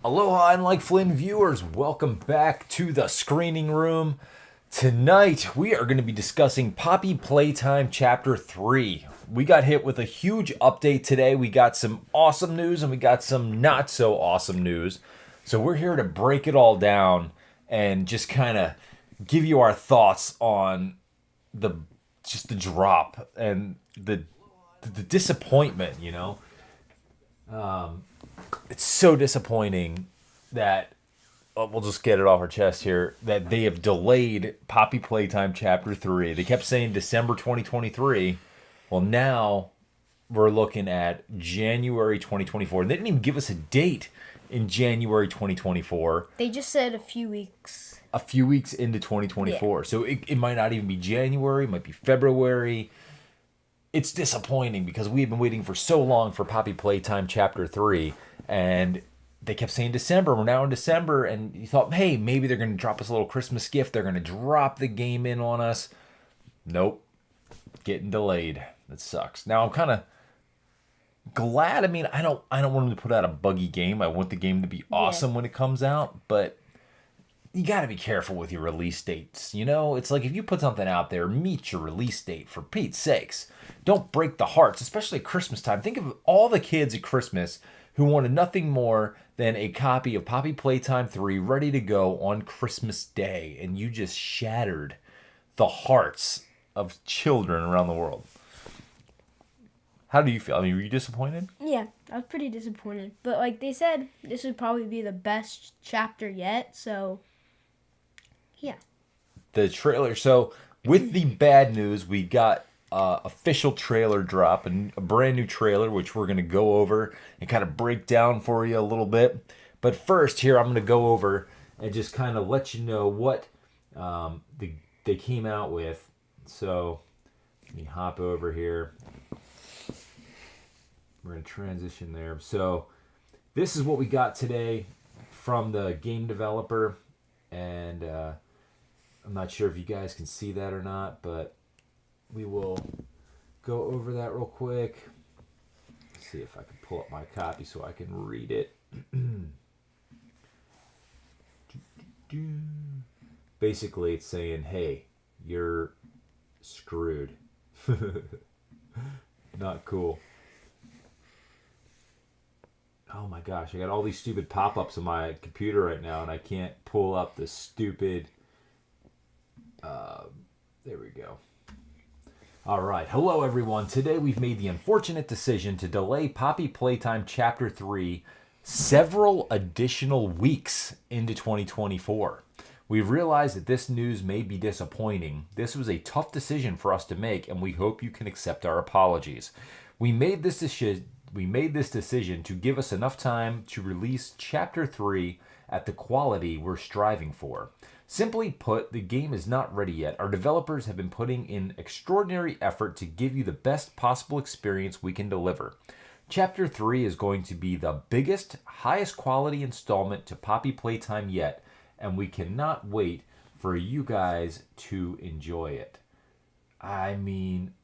Aloha and like Flynn viewers, welcome back to the screening room. Tonight we are going to be discussing Poppy Playtime Chapter 3. We got hit with a huge update today. We got some awesome news and we got some not so awesome news. So we're here to break it all down and just kind of give you our thoughts on the just the drop and the disappointment, It's so disappointing that we'll just get it off our chest here that they have delayed Poppy Playtime Chapter 3. They kept saying December 2023. Well, now we're looking at January 2024. They didn't even give us a date in January 2024. They just said a few weeks. A few weeks into 2024. Yeah. So it might not even be January, it might be February. It's disappointing because we've been waiting for so long for Poppy Playtime Chapter 3, and they kept saying December. We're now in December, and you thought, hey, maybe they're going to drop us a little Christmas gift. They're going to drop the game in on us. Nope. Getting delayed. That sucks. Now, I'm kind of glad. I mean, I don't want them to put out a buggy game. I want the game to be awesome when it comes out, but you got to be careful with your release dates. It's like if you put something out there, meet your release date, for Pete's sakes. Don't break the hearts, especially at Christmas time. Think of all the kids at Christmas who wanted nothing more than a copy of Poppy Playtime 3 ready to go on Christmas Day, and you just shattered the hearts of children around the world. How do you feel? I mean, were you disappointed? Yeah, I was pretty disappointed. But like they said, this would probably be the best chapter yet, so yeah. The trailer. So with the bad news, we got official trailer drop, and a brand new trailer, which we're going to go over and kind of break down for you a little bit. But first, here I'm going to go over and just kind of let you know what they came out with. So let me hop over here. We're going to transition there. So this is what we got today from the game developer, and I'm not sure if you guys can see that or not, but we will go over that real quick. Let's see if I can pull up my copy so I can read it. Basically, it's saying, hey, you're screwed. Not cool. Oh my gosh, I got all these stupid pop-ups on my computer right now, and I can't pull up the stupid... there we go. All right, hello everyone. Today we've made the unfortunate decision to delay Poppy Playtime Chapter 3 several additional weeks into 2024. We've realized that this news may be disappointing. This was a tough decision for us to make, and we hope you can accept our apologies. We made this decision to give us enough time to release Chapter 3 at the quality we're striving for. Simply put, the game is not ready yet. Our developers have been putting in extraordinary effort to give you the best possible experience we can deliver. Chapter 3 is going to be the biggest, highest quality installment to Poppy Playtime yet, and we cannot wait for you guys to enjoy it. I mean,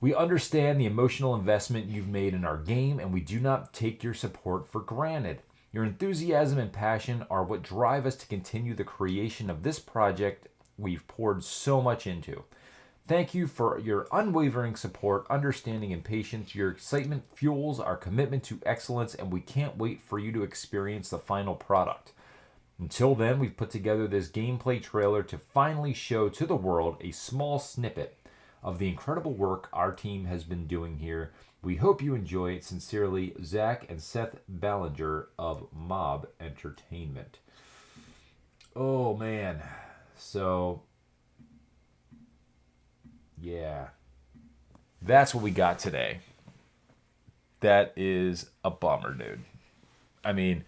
we understand the emotional investment you've made in our game, and we do not take your support for granted. Your enthusiasm and passion are what drive us to continue the creation of this project we've poured so much into. Thank you for your unwavering support, understanding, and patience. Your excitement fuels our commitment to excellence, and we can't wait for you to experience the final product. Until then, we've put together this gameplay trailer to finally show to the world a small snippet of the incredible work our team has been doing here. We hope you enjoy it. Sincerely, Zach and Seth Ballinger of Mob Entertainment. Oh, man. So, yeah. That's what we got today. That is a bummer, dude. I mean,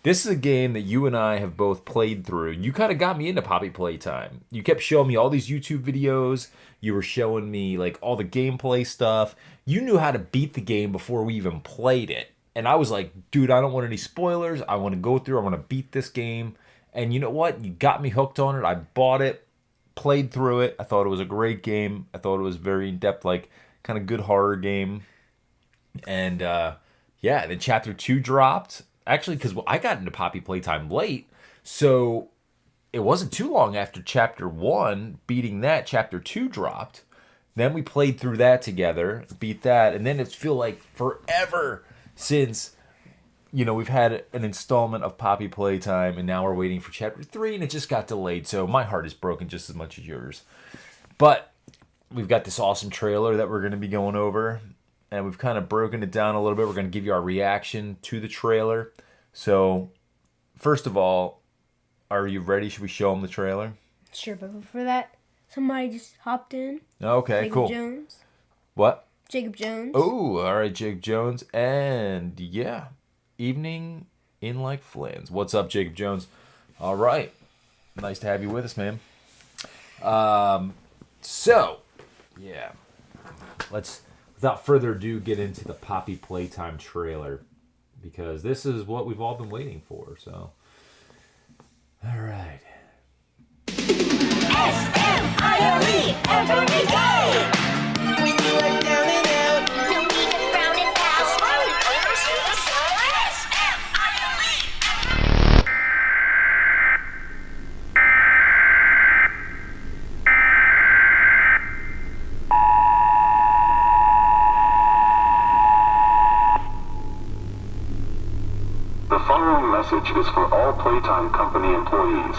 this is a game that you and I have both played through. You kind of got me into Poppy Playtime. You kept showing me all these YouTube videos. You were showing me like all the gameplay stuff. You knew how to beat the game before we even played it. And I was like, dude, I don't want any spoilers. I want to go through. I want to beat this game. And you know what? You got me hooked on it. I bought it, played through it. I thought it was a great game. I thought it was very in-depth, like kind of good horror game. And yeah, then Chapter 2 dropped. actually, because I got into Poppy Playtime late, so it wasn't too long after Chapter 1, beating that, Chapter 2 dropped. Then we played through that together, beat that, and then it's feel like forever since, we've had an installment of Poppy Playtime, and now we're waiting for Chapter 3, and it just got delayed, so my heart is broken just as much as yours. But we've got this awesome trailer that we're going to be going over, and we've kind of broken it down a little bit. We're going to give you our reaction to the trailer. So, first of all, are you ready? Should we show them the trailer? Sure, but before that, somebody just hopped in. Okay, Jacob cool. Jones. What? Jacob Jones. Oh, all right, Jacob Jones. And, yeah, Evening in Like Flans. What's up, Jacob Jones? All right. Nice to have you with us, man. So, yeah. Let's, without further ado, get into the Poppy Playtime trailer. Because this is what we've all been waiting for, so. All right. S-M-I-R-E every day. When you are down and out, no need to frown and pout. Smiley players in the sun. S-M-I-R-E. The following message is for all Playtime Company employees.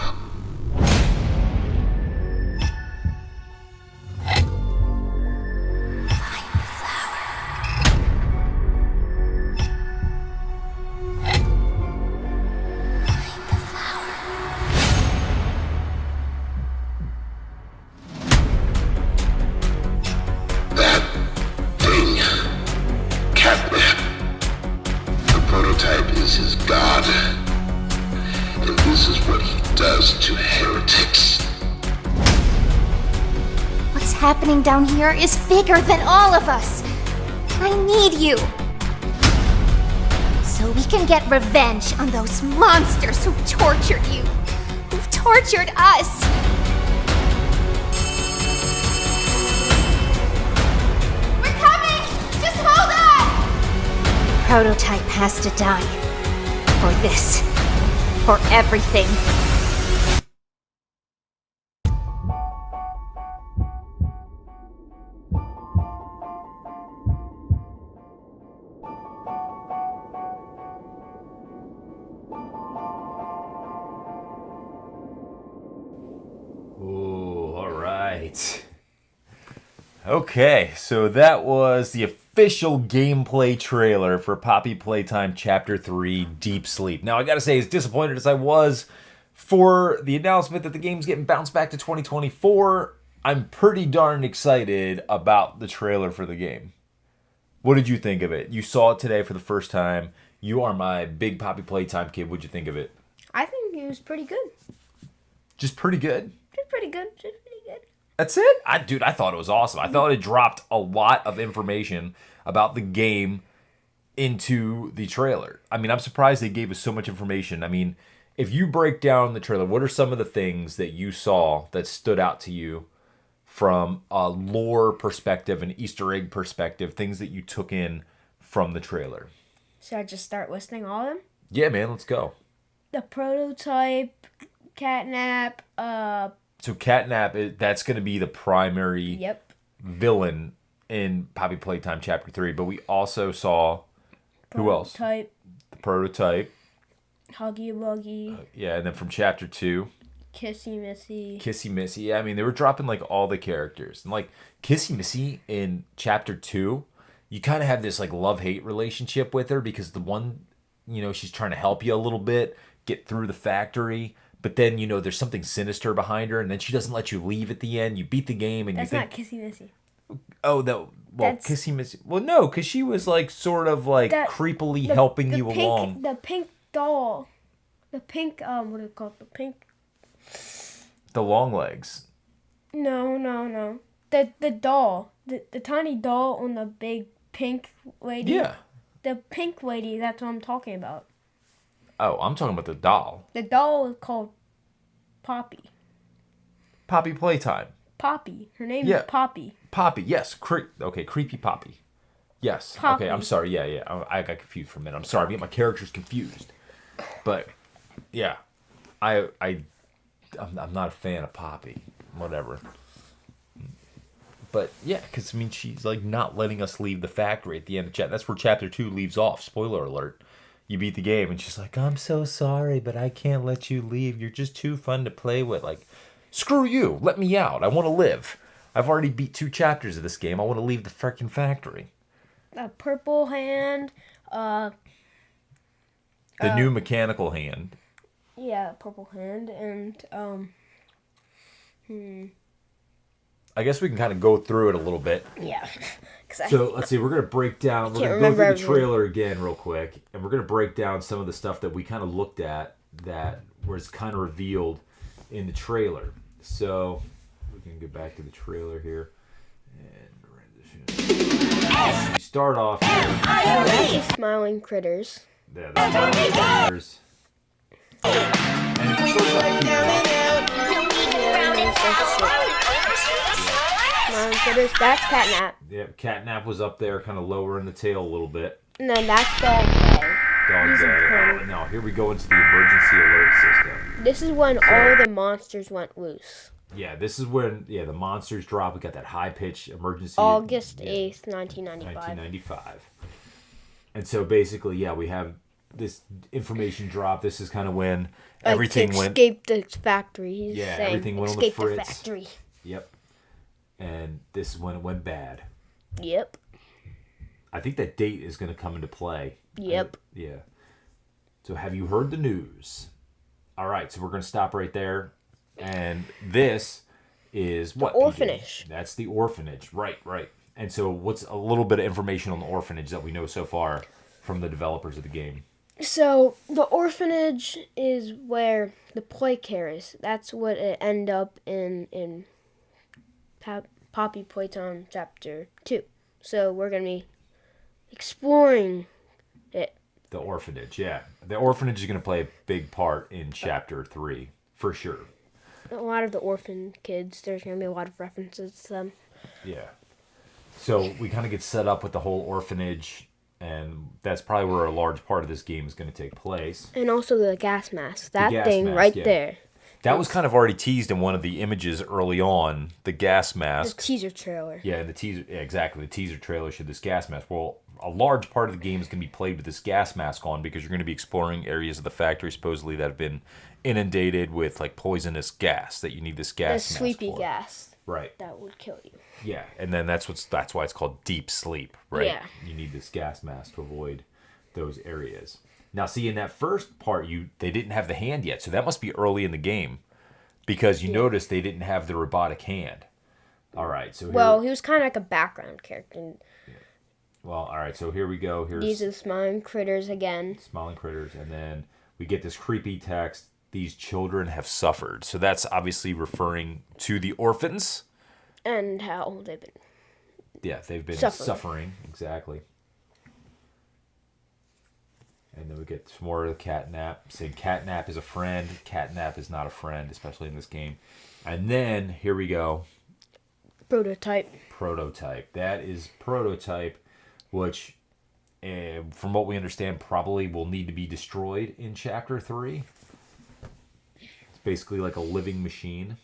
That thing, Catnap. The prototype is his god. And this is what he does to heretics. What's happening down here is bigger than all of us. I need you. So we can get revenge on those monsters who've tortured you. Who've tortured us. We're coming! Just hold on! Prototype has to die. For this. For everything. Ooh, all right. Okay, so that was the official gameplay trailer for Poppy Playtime Chapter 3 Deep Sleep. Now, I gotta say, as disappointed as I was for the announcement that the game's getting bounced back to 2024, I'm pretty darn excited about the trailer for the game. What did you think of it? You saw it today for the first time. You are my big Poppy Playtime kid. What'd you think of it? I think it was pretty good. Just pretty good? Just pretty good. Just pretty good. That's it? I thought it was awesome. I thought it dropped a lot of information about the game into the trailer. I mean, I'm surprised they gave us so much information. I mean, if you break down the trailer, what are some of the things that you saw that stood out to you from a lore perspective, an Easter egg perspective, things that you took in from the trailer? Should I just start listing all of them? Yeah, man, let's go. The prototype, Catnap, So Catnap, that's going to be the primary yep. villain in Poppy Playtime Chapter 3, but we also saw, who else? Prototype, The prototype. Huggy Wuggy, Yeah, and then from Chapter 2, Kissy Missy. Kissy Missy. Yeah, I mean, they were dropping, like, all the characters. And, like, Kissy Missy in Chapter 2, you kind of have this, like, love-hate relationship with her because the one, she's trying to help you a little bit, get through the factory. But then, there's something sinister behind her, and then she doesn't let you leave at the end. You beat the game, and That's you think... not Kissy Missy. Oh, well, Kissy Missy... Well, no, because she was, like, sort of, like, creepily helping you along. The pink doll. The pink, what is it called? The pink... The long legs. No. The doll. The tiny doll on the big pink lady. Yeah. The pink lady, that's what I'm talking about. Oh, I'm talking about the doll. The doll is called Poppy. Poppy Playtime. Poppy. Her name Yeah. is Poppy. Poppy, yes. Okay, Creepy Poppy. Yes. Poppy. Okay, I'm sorry. Yeah. I got confused for a minute. I'm sorry. I get my characters confused. But yeah, I'm not a fan of Poppy. Whatever. But yeah, because I mean, she's like not letting us leave the factory at the end of chapter. That's where chapter 2 leaves off. Spoiler alert. You beat the game, and she's like, "I'm so sorry, but I can't let you leave. You're just too fun to play with. Like, screw you. Let me out. I want to live. I've already beat 2 chapters of this game. I want to leave the freaking factory." A purple hand. The new mechanical hand. Yeah, purple hand, and I guess we can kind of go through it a little bit. yeah. So let's see. We're gonna break down. We're gonna go remember through the everything. trailer again real quick, and we're gonna break down some of the stuff that we kind of looked at that was kind of revealed in the trailer. So we can get back to the trailer here and transition. We start off here. That's the smiling critters. Yeah, the smiling colors. And it starts off Smiling critters. That's Catnap. yeah, Catnap was up there, kind of lowering the tail a little bit. And then that's Dog Day. Dog He's Day. important. Now here we go into the emergency alert system. This is when all the monsters went loose. Yeah, this is when the monsters drop. We got that high pitch emergency. August 8th, 1995. 1995. And so basically, yeah, we have this information drop. This is kind of when everything to went. escape the factory. He's Yeah, saying, everything went on the escape the fritz. factory. Yep. And this is when it went bad. Yep. I think that date is going to come into play. Yep. Yeah. So have you heard the news? All right, so we're going to stop right there. And this is what? PJ? Orphanage. That's the orphanage. Right. And so what's a little bit of information on the orphanage that we know so far from the developers of the game? So the orphanage is where the play care is. That's what it end up in Poppy Playtime Chapter 2. So we're gonna be exploring it. The orphanage, yeah. The orphanage is going to play a big part in Chapter 3, for sure. A lot of the orphan kids. There's gonna be a lot of references to them. Yeah. So we kind of get set up with the whole orphanage, and that's probably where a large part of this game is going to take place. And also the gas mask. That gas thing mask, right yeah. there. That was kind of already teased in one of the images early on, the gas The mask. teaser trailer. Yeah, the teaser, yeah, exactly. The teaser trailer showed this gas mask. Well, a large part of the game is going to be played with this gas mask on because you're going to be exploring areas of the factory supposedly that have been inundated with like poisonous gas that you need this The gas mask sleepy for. gas Right. that would kill you. Yeah, and then that's why it's called deep sleep, right? Yeah. You need this gas mask to avoid those areas. Now, see, in that first part, they didn't have the hand yet, so that must be early in the game because you notice they didn't have the robotic hand. All right, so here, Well, he was kind of like a background character. all right, so here we go. Here's These are the smiling critters again. smiling critters, and then we get this creepy text. These children have suffered, so that's obviously referring to the orphans. And how they've been. Yeah, they've been Suffering. suffering. Exactly. And then we get some more of the Catnap, saying Catnap is a friend. Catnap is not a friend, especially in this game. And then, here we go, Prototype. Prototype. That is Prototype, which, from what we understand, probably will need to be destroyed in Chapter 3. It's basically like a living machine.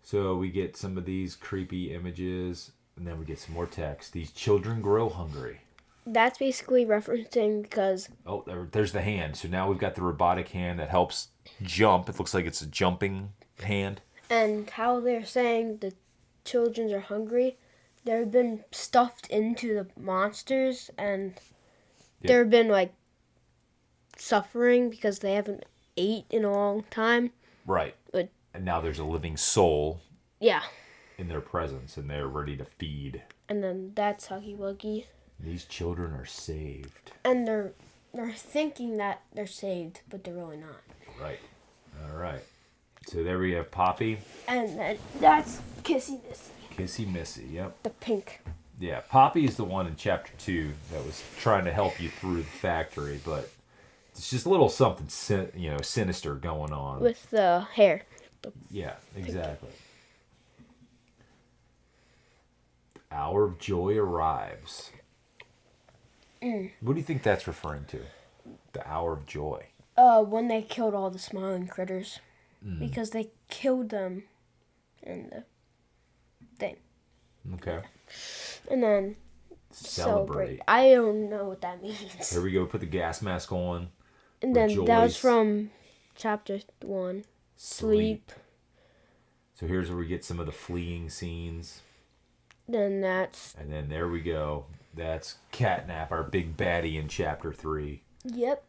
So we get some of these creepy images, and then we get some more text. These children grow hungry. That's basically referencing because Oh, there's the hand. So now we've got the robotic hand that helps jump. It looks like it's a jumping hand. and how they're saying the children are hungry. They've been stuffed into the monsters and they've been like suffering because they haven't ate in a long time. Right. But And now there's a living soul yeah. in their presence, and they're ready to feed. And then that's Huggy Wuggy. These children are saved. And they're thinking that they're saved, but they're really not. Right. All right. So there we have Poppy. And then that's Kissy Missy, Kissy Missy. Yep. the pink. Yeah. Poppy is the one in Chapter 2 that was trying to help you through the factory, but it's just a little something, sinister going on. With the hair. Yeah, exactly. The hour of joy arrives. What do you think that's referring to? The Hour of Joy. When they killed all the smiling critters. Because they killed them in the thing. Okay. And then Celebrate. I don't know what that means. Here we go. Put the gas mask on. And then that was Rejoice. from chapter 1. Sleep. So here's where we get some of the fleeing scenes. Then that's... And then there we go. That's Catnap, our big baddie in chapter 3. Yep.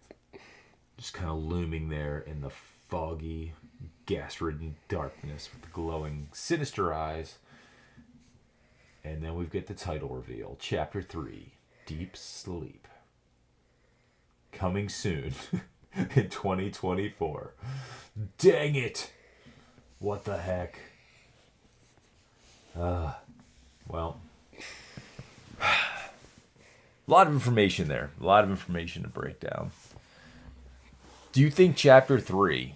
Just kind of looming there in the foggy, gas-ridden darkness with the glowing, sinister eyes. And then we've got the title reveal. Chapter 3, Deep Sleep. Coming soon in 2024. Dang it! What the heck? Well, a lot of information there. A lot of information to break down. Do you think Chapter 3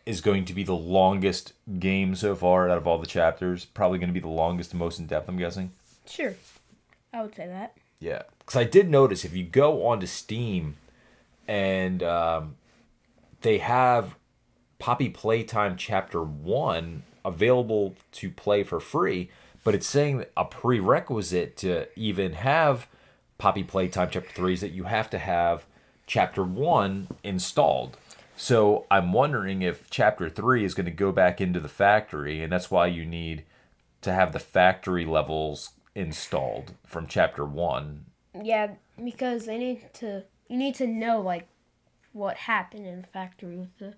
is going to be the longest game so far out of all the chapters? Probably going to be the longest and most in-depth, I'm guessing? Sure. I would say that. Yeah. Because I did notice if you go onto Steam and they have Poppy Playtime Chapter 1 available to play for free, but it's saying that a prerequisite to even have Poppy Playtime Chapter 3 is that you have to have Chapter 1 installed. So I'm wondering if Chapter 3 is going to go back into the factory, and that's why you need to have the factory levels installed from Chapter 1. Yeah, because you need to know, like, what happened in the factory with the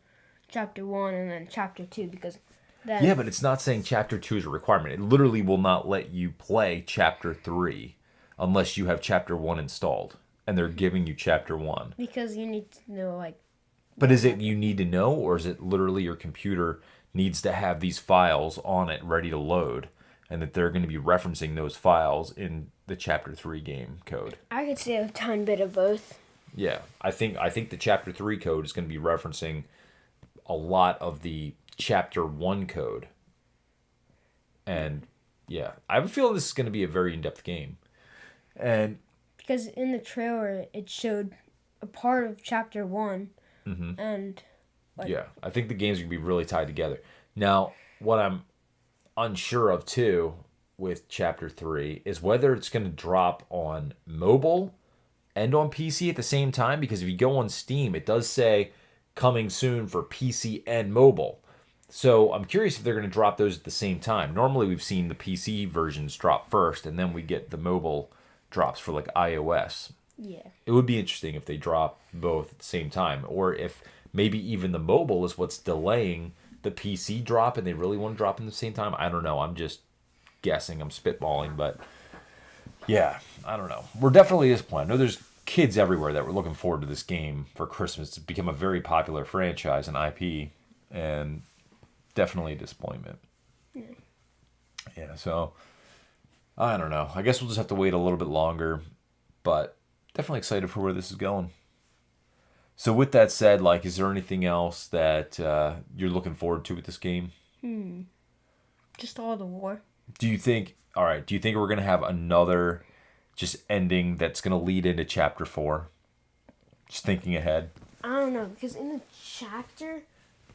Chapter 1 and then Chapter 2, because then... Yeah, but it's not saying Chapter 2 is a requirement. It literally will not let you play Chapter 3 unless you have Chapter 1 installed, and they're giving you Chapter 1. Because you need to know, like... But is it you need to know, or is it literally your computer needs to have these files on it ready to load, and that they're going to be referencing those files in the Chapter 3 game code? I could say a tiny bit of both. Yeah, I think the Chapter 3 code is going to be referencing a lot of the Chapter 1 code. And, yeah, I have a feeling this is going to be a very in-depth game. And... Because in the trailer, it showed a part of Chapter 1, and... Like, yeah, I think the games are going to be really tied together. Now, what I'm unsure of, too, with Chapter 3 is whether it's going to drop on mobile and on PC at the same time, because if you go on Steam, it does say coming soon for PC and mobile. So I'm curious if they're going to drop those at the same time. Normally, we've seen the PC versions drop first, and then we get the mobile drops for, like, iOS. Yeah. It would be interesting if they drop both at the same time, or if maybe even the mobile is what's delaying the PC drop and they really want to drop in the same time. I don't know. I'm just guessing. I'm spitballing, but yeah, I don't know. We're definitely disappointed. I know there's kids everywhere that were looking forward to this game for Christmas. It's become a very popular franchise and IP, and definitely a disappointment. Yeah, so I don't know. I guess we'll just have to wait a little bit longer, but definitely excited for where this is going. So with that said, like, is there anything else that you're looking forward to with this game? Just all the war. Do you think we're going to have another just ending that's going to lead into Chapter 4? Just thinking ahead. I don't know, because in the chapter...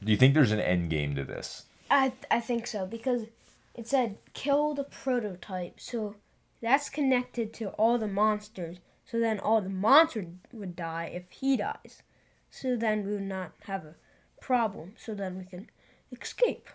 Do you think there's an end game to this? I think so, because it said, kill the prototype, so that's connected to all the monsters, so then all the monsters would die if he dies. So then we would not have a problem, so then we can escape.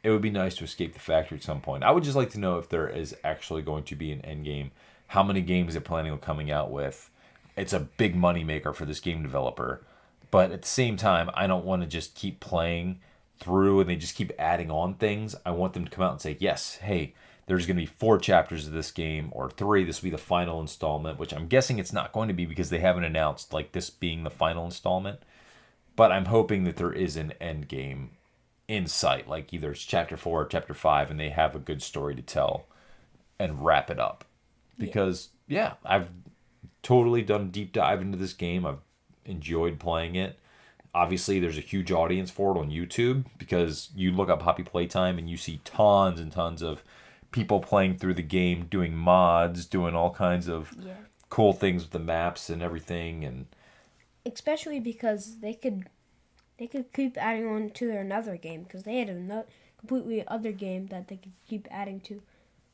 It would be nice to escape the factory at some point. I would just like to know if there is actually going to be an end game. How many games they're planning on coming out with. It's a big money maker for this game developer. But at the same time, I don't want to just keep playing through and they just keep adding on things. I want them to come out and say, yes, hey, there's going to be 4 chapters of this game, or 3. This will be the final installment, which I'm guessing it's not going to be because they haven't announced like this being the final installment. But I'm hoping that there is an end game in sight, like either it's Chapter 4 or Chapter 5, and they have a good story to tell and wrap it up. Because, yeah, I've totally done a deep dive into this game. I've enjoyed playing it. Obviously, there's a huge audience for it on YouTube, because you look up Poppy Playtime and you see tons and tons of people playing through the game, doing mods, doing all kinds of cool things with the maps and everything, and Especially because they could keep adding on to their another game, because they had a completely other game that they could keep adding to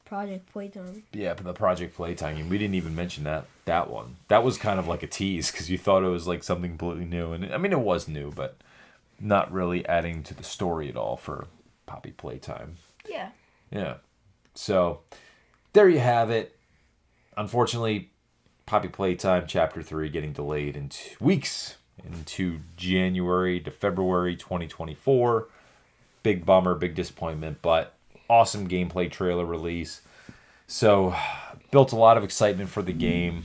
Project Playtime. yeah, but the Project Playtime game, we didn't even mention that one. That was kind of like a tease because you thought it was like something completely new, and I mean it was new, but not really adding to the story at all for Poppy Playtime. Yeah. Yeah. So there you have it. Unfortunately, Poppy Playtime Chapter 3 getting delayed in 2 weeks into January to February 2024. Big bummer, big disappointment, but awesome gameplay trailer release. So built a lot of excitement for the game,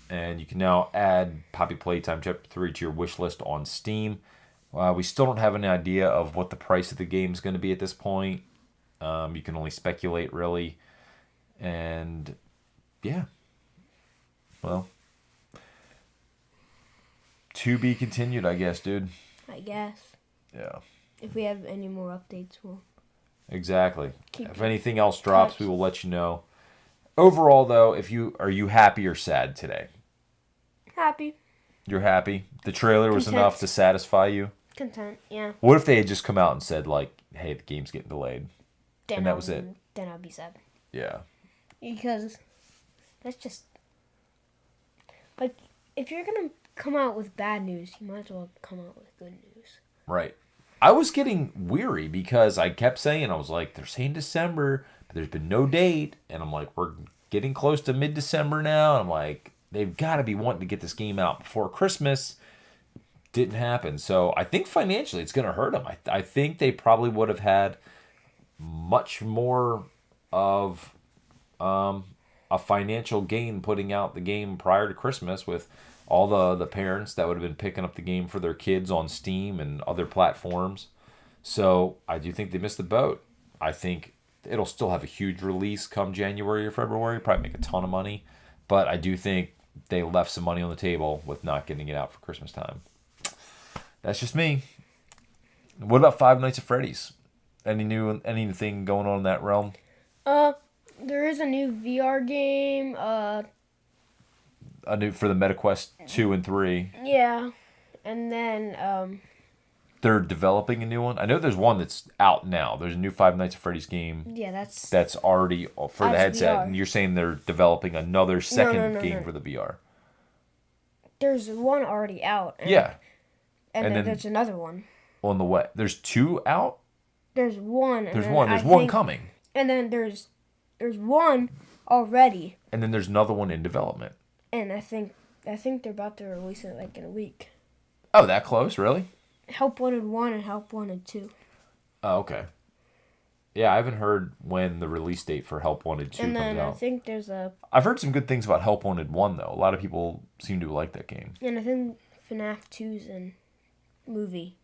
and you can now add Poppy Playtime Chapter 3 to your wish list on Steam. We still don't have any idea of what the price of the game is going to be at this point. You can only speculate, really. And, yeah. Well, to be continued, I guess, dude. I guess. Yeah, If we have any more updates, we'll... exactly. Keep If anything else drops, touch. we will let you know. Overall, though, are you happy or sad today? Happy. You're happy? The trailer was Content. enough to satisfy you? Content, yeah. What if they had just come out and said, like, hey, the game's getting delayed? Then And that I'll- was it. Then I'll be sad. Yeah. Because that's just... Like, if you're going to come out with bad news, you might as well come out with good news. Right. I was getting weary because I kept saying, I was like, they're saying December, but there's been no date. And I'm like, we're getting close to mid-December now. And I'm like, they've got to be wanting to get this game out before Christmas. Didn't happen. So I think financially it's going to hurt them. I think they probably would have had much more of a financial gain putting out the game prior to Christmas with all the parents that would have been picking up the game for their kids on Steam and other platforms. So I do think they missed the boat. I think it'll still have a huge release come January or February, probably make a ton of money. But I do think they left some money on the table with not getting it out for Christmas time. That's just me. What about Five Nights at Freddy's? Anything going on in that realm? There is a new VR game. A new for the MetaQuest 2 and 3. Yeah. And then, They're developing a new one. I know there's one that's out now. There's a new Five Nights at Freddy's game yeah, that's... that's already for the That's headset, VR. and you're saying they're developing another second no, game no. for the VR. There's one already out. And, Yeah, And, and then then- there's another one. on the way. There's 2 out. There's one. And There's then one. There's I one think- coming, And then there's one already. and then there's another one in development. And I think they're about to release it like in a week. Oh, that close? Really? Help Wanted 1 and Help Wanted 2. Oh, okay. Yeah, I haven't heard when the release date for Help Wanted 2 And comes then I out. think there's I've heard some good things about Help Wanted 1, though. A lot of people seem to like that game. and I think FNAF 2's in movie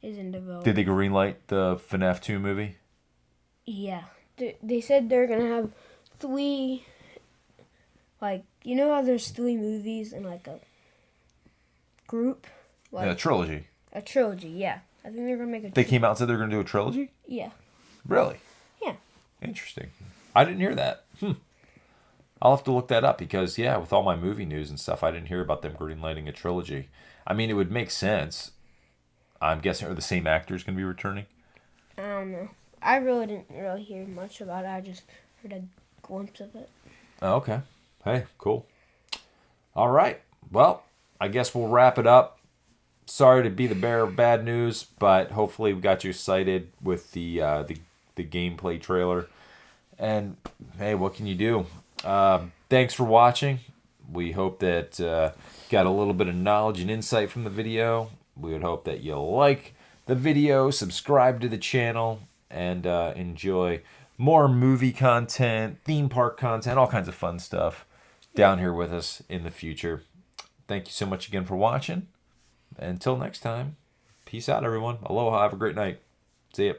is in development. Did they greenlight the FNAF 2 movie? Yeah. They said they're going to have 3, like, you know how there's 3 movies in like a group? Like Yeah, trilogy. a trilogy, yeah. I think they're going to make a They came out and said they're going to do a trilogy? Yeah. Really? Yeah. Interesting. I didn't hear that. I'll have to look that up because, yeah, with all my movie news and stuff, I didn't hear about them greenlighting a trilogy. I mean, it would make sense. I'm guessing, are the same actors going to be returning? I don't know. I really didn't really hear much about it. I just heard a glimpse of it. Oh, okay. Hey, cool. All right. Well, I guess we'll wrap it up. Sorry to be the bearer of bad news, but hopefully we got you excited with the gameplay trailer. And hey, what can you do? Thanks for watching. We hope that got a little bit of knowledge and insight from the video. We would hope that you'll like the video, subscribe to the channel, and enjoy more movie content, theme park content, all kinds of fun stuff down here with us in the future. Thank you so much again for watching. Until next time, peace out, everyone. Aloha. Have a great night. See ya.